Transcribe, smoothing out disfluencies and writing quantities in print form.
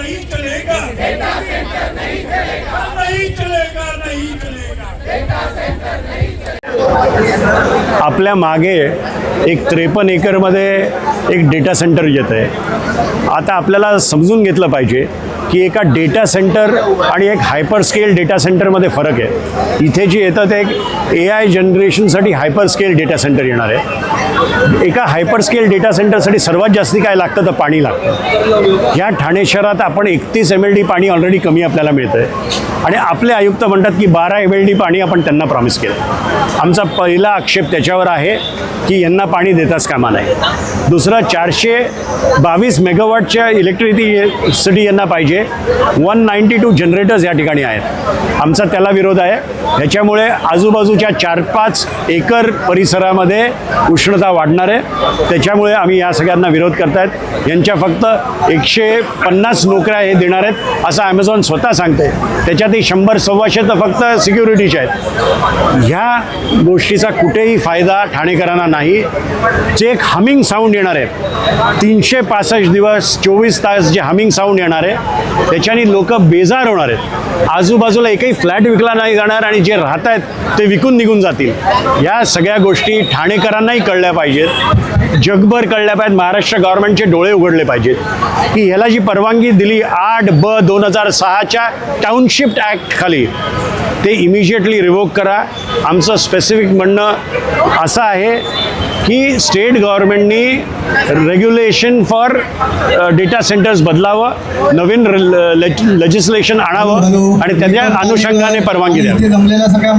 नहीं चलेगा, data centre नहीं चलेगा, नहीं चलेगा, नहीं चलेगा, डेटा सेंटर नहीं चलेगा। आपल्या मागे एक 53 एकरमध्ये एक डेटा सेंटर येत आहे। आता आपल्याला समजून घेतलं पाहिजे की एका डेटा सेंटर आणि एक हायपर स्केल डेटा सेंटरमध्ये फरक आहे। इथे जे येतं ते एक AI जनरेशनसाठी हायपर स्केल डेटा सेंटर येणार आहे। एका हायपर स्केल डेटा सेंटरसाठी सर्वात जास्ती काय लागतं तर पाणी लागतं। ह्या ठाणे शहरात आपण 31 MLD पाणी ऑलरेडी कमी आपल्याला मिळतं आहे आणि आपले आयुक्त म्हणतात की 12 MLD पाणी आपण त्यांना प्रॉमिस केलं। आमचा पहिला आक्षेप त्याच्यावर आहे की यांना पाणी देताच कामा नाही। दुसरं 422 मेगावॉटच्या इलेक्ट्रिसिटी यांना पाहिजे। 192 जनरेटर्स या ठिकाणी आहेत। आमचा त्याला विरोध आहे। ह्याच्यामुळे आजूबाजूच्या 4-5 एकर परिसरामध्ये उष्णता वाढणार आहे। त्याच्यामुळे आम्ही या सगळ्यांना विरोध करतायत। यांच्या फक्त 150 नोकऱ्या हे देणार आहेत असं ॲमेझॉन स्वतः सांगते। त्याच्यातही 100-125 तर फक्त सिक्युरिटीच्या आहेत। ह्या गोष्टीचा कुठेही फायदा ठाणेकरांना नाही। जे एक हमिंग साऊंड येणार आहे 365 दिवस 24 तास जे हमिंग साऊंड येणार आहे त्याच्याने लोक बेजार होणार आहेत। आजूबाजूला एकही फ्लॅट विकला नाही जाणार आणि जे राहत आहेत ते विकून निघून जातील। या सगळ्या गोष्टी ठाणेकरांनाही कळल्या पाहिजेत, जगभर कळल्या पाहिजेत। महाराष्ट्र गव्हर्नमेंटचे डोळे उघडले पाहिजेत की ह्याला जी परवानगी दिली 8/2006च्या टाउनशिप ॲक्ट खाली ते इमिजिएटली रिवोक करा। आमचं स्पेसिफिक म्हणणं असं आहे की स्टेट गव्हर्नमेंटनी रेग्युलेशन फॉर डेटा सेंटर्स बदलावं, नवीन लेजिस्लेशन आणावं आणि त्याच्या अनुषंगाने परवानगी द्यावी।